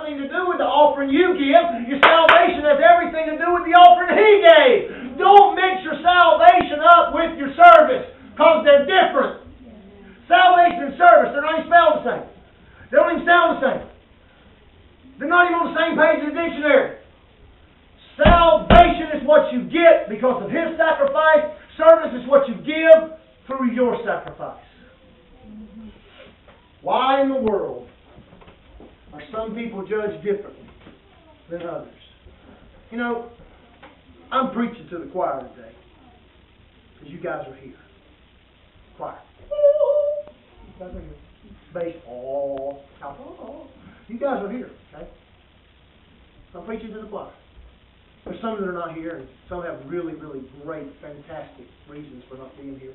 nothing to do with the offering you give. Your salvation has everything to do with the offering He gave. Don't mix your salvation up with your service, because they're different. Salvation and service, they're not even spelled the same. They don't even sound the same. They're not even on the same page of the dictionary. Salvation is what you get because of His sacrifice. Service is what you give through your sacrifice. Why in the world are some people judged differently than others? You know, I'm preaching to the choir today because you guys are here. Choir. You guys are here. Bass. Oh. You guys are here, okay? I'm preaching to the choir. There's some that are not here, and some have really, really great, fantastic reasons for not being here.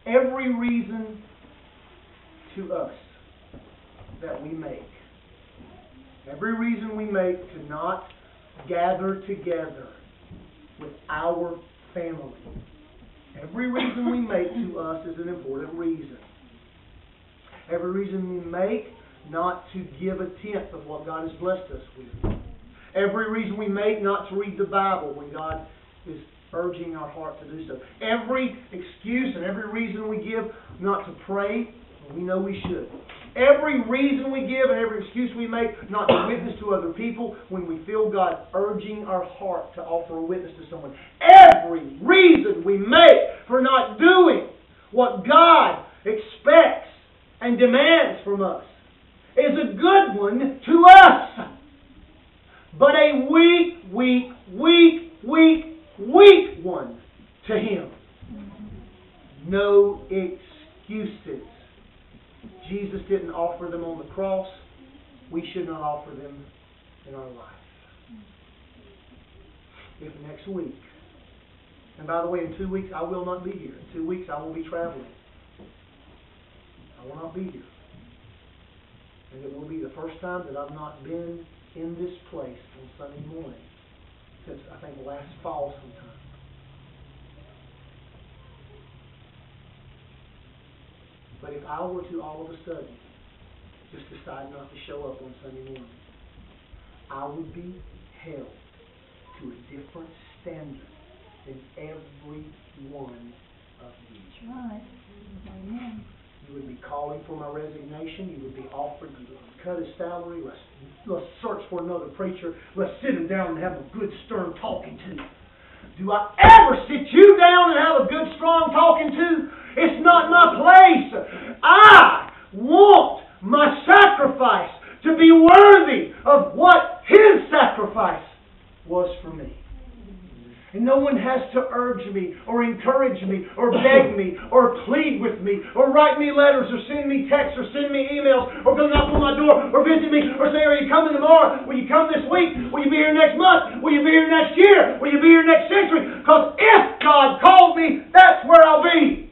Every reason to us that we make, every reason we make to not gather together with our family, every reason we make to us is an important reason. Every reason we make not to give a tenth of what God has blessed us with. Every reason we make not to read the Bible when God is urging our heart to do so. Every excuse and every reason we give not to pray when we know we should. Every reason we give and every excuse we make not to witness to other people when we feel God urging our heart to offer a witness to someone. Every reason we make for not doing what God expects and demands from us is a good one to us, but a weak one to Him. No excuses. Jesus didn't offer them on the cross. We should not offer them in our life. If next week, and by the way, in 2 weeks I will not be here. In 2 weeks I will be traveling. I will not be here. And it will be the first time that I've not been in this place on Sunday morning since I think last fall sometime. But if I were to all of a sudden just decide not to show up on Sunday morning, I would be held to a different standard than every one of you. That's right. Amen. You would be calling for my resignation. You would be offering to cut his salary. Let's search for another preacher. Let's sit him down and have a good, stern talking to. Do I ever sit you down and have a good, strong talking to? It's not my place. I want my sacrifice to be worthy of what His sacrifice was for me. And no one has to urge me or encourage me or beg me or plead with me or write me letters or send me texts or send me emails or come knock on my door or visit me or say, are you coming tomorrow? Will you come this week? Will you be here next month? Will you be here next year? Will you be here next century? Because if God called me, that's where I'll be.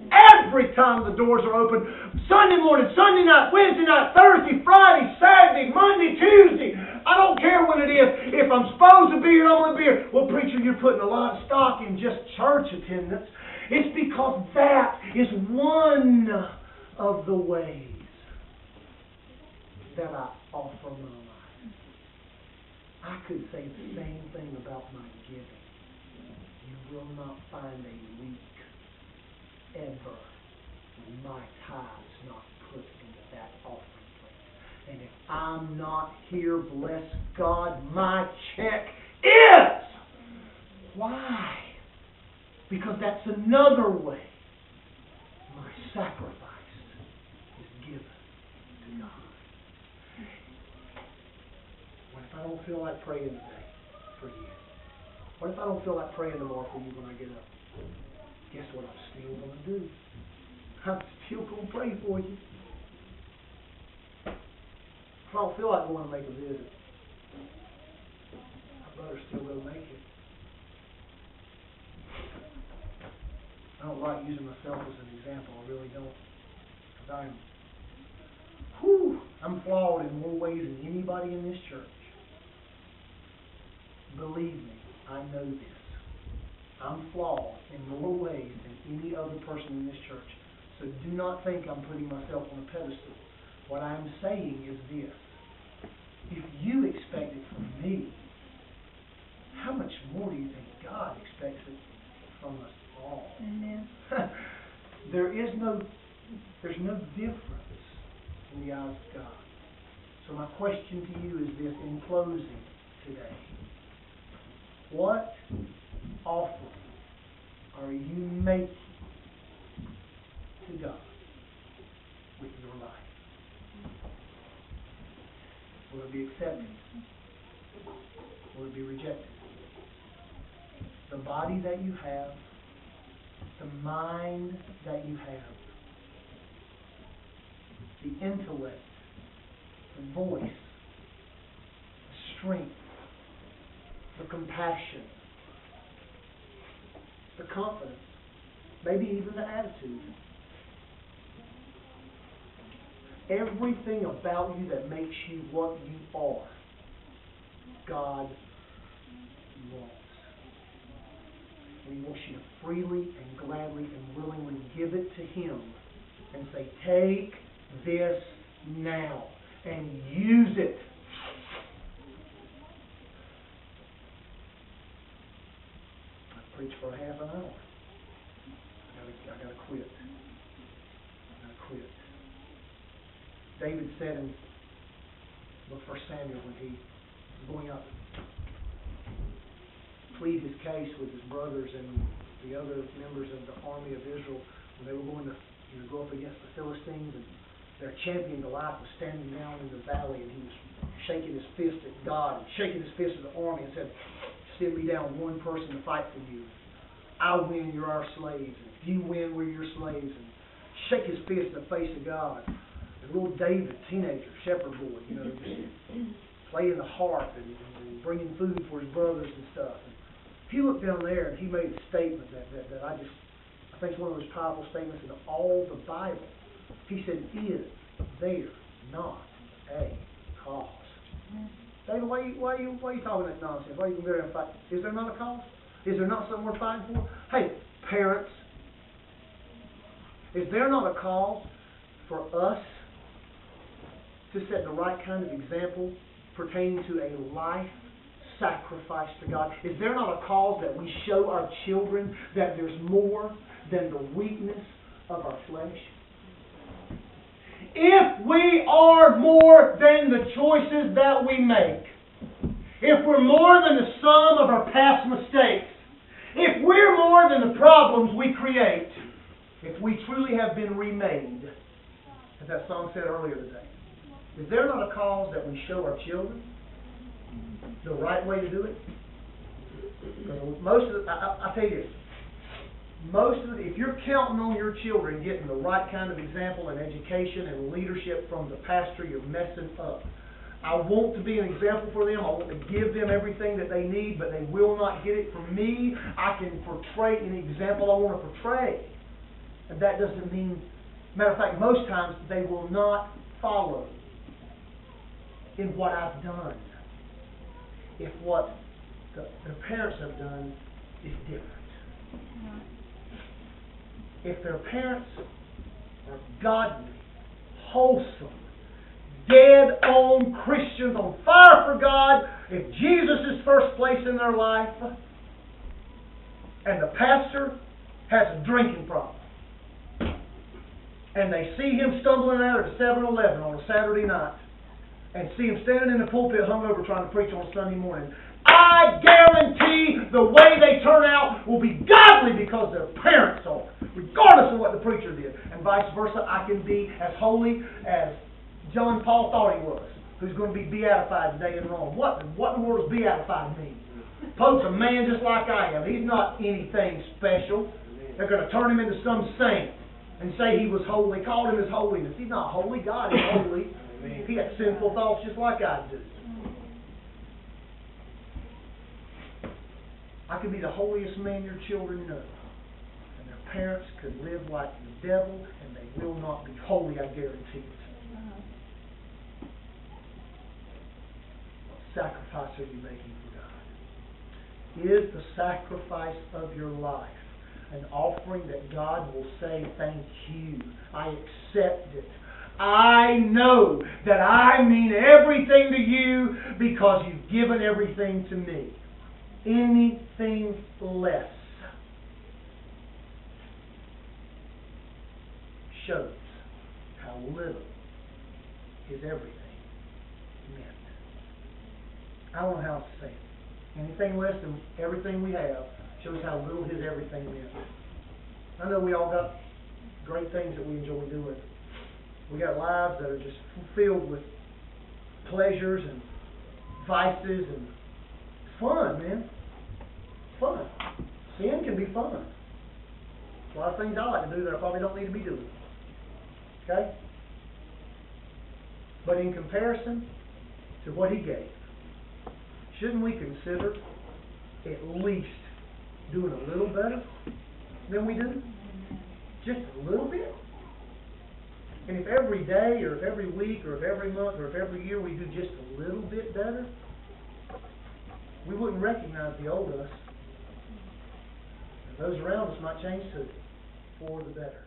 Every time the doors are open, Sunday morning, Sunday night, Wednesday night, Thursday, Friday, Saturday, Monday, Tuesday, I don't care when it is. If I'm supposed to be here, I'm going to be here. Well, preacher, you're putting a lot of stock in just church attendance. It's because that is one of the ways that I offer my life. I could say the same thing about my giving. You will not find a week ever when my tide's not put into that offering plate. And if I'm not here, bless God, my check is. Why? Because that's another way my sacrifice is given to God. What if I don't feel like praying today for you? What if I don't feel like praying tomorrow for you when I get up? Guess what I'm still going to do? I'm still going to pray for you. If I don't feel like going to make a visit, my brother's still going to make it. I don't like using myself as an example. I really don't. Because I'm flawed in more ways than anybody in this church. Believe me, I know this. I'm flawed in more ways than any other person in this church. So do not think I'm putting myself on a pedestal. What I'm saying is this. If you expect it from me, how much more do you think God expects it from us all? Amen. There's no difference in the eyes of God. So my question to you is this in closing today. What offering are you making to God with your life? Will it be accepted? Will it be rejected? The body that you have, the mind that you have, the intellect, the voice, the strength, the compassion, the confidence, maybe even the attitude. Everything about you that makes you what you are, God wants. And He wants you to freely and gladly and willingly give it to Him and say, take this now and use it. I preached for a half an hour. I gotta quit. David said in the First Samuel when he was going up to plead his case with his brothers and the other members of the army of Israel when they were going to go up against the Philistines, and their champion Goliath was standing down in the valley, and he was shaking his fist at God and shaking his fist at the army and said, send me down one person to fight for you. I'll win, you're our slaves. And if you win, we're your slaves. And shake his fist in the face of God. And little David, teenager, shepherd boy, just playing the harp and bringing food for his brothers and stuff. And he looked down there and he made a statement that I think is one of those powerful statements in all the Bible. He said, is there not a cause? David, why are you talking that nonsense? Why are you going to go there and fight? Is there not a cause? Is there not something worth fighting for? Hey, parents, is there not a cause for us to set the right kind of example pertaining to a life sacrifice to God? Is there not a cause that we show our children that there's more than the weakness of our flesh? If we are more than the choices that we make, if we're more than the sum of our past mistakes, if we're more than the problems we create, if we truly have been remade, as that song said earlier today, is there not a cause that we show our children the right way to do it? Because most of I tell you this, if you're counting on your children getting the right kind of example and education and leadership from the pastor, you're messing up. I want to be an example for them. I want to give them everything that they need, but they will not get it from me. I can portray an example I want to portray. And that doesn't mean, matter of fact, most times they will not follow in what I've done if what their parents have done is different. If their parents are godly, wholesome, dead-on Christians on fire for God, if Jesus is first place in their life, and the pastor has a drinking problem, and they see him stumbling out at a 7-Eleven on a Saturday night, and see him standing in the pulpit hungover trying to preach on a Sunday morning, I guarantee the way they turn out will be godly because their parents are, regardless of what the preacher did. And vice versa, I can be as holy as John Paul thought he was, who's going to be beatified today in Rome. What in the world does beatified mean? Pope's a man just like I am. He's not anything special. They're going to turn him into some saint and say he was holy, called him his holiness. He's not holy. God is holy. He got sinful thoughts just like I do. I could be the holiest man your children know, and their parents could live like the devil, and they will not be holy, I guarantee it. What sacrifice are you making for God? Is the sacrifice of your life an offering that God will say, thank you, I accept it, I know that I mean everything to you because you've given everything to me. Anything less shows how little His everything meant. I don't know how else to say it. Anything less than everything we have shows how little His everything meant. I know we all got great things that we enjoy doing. We got lives that are just filled with pleasures and vices and fun, man. Fun. Sin can be fun. A lot of things I like to do that I probably don't need to be doing. Okay? But in comparison to what He gave, shouldn't we consider at least doing a little better than we do? Just a little bit? And if every day, or if every week, or if every month, or if every year we do just a little bit better, we wouldn't recognize the old us. And those around us might change too, for the better.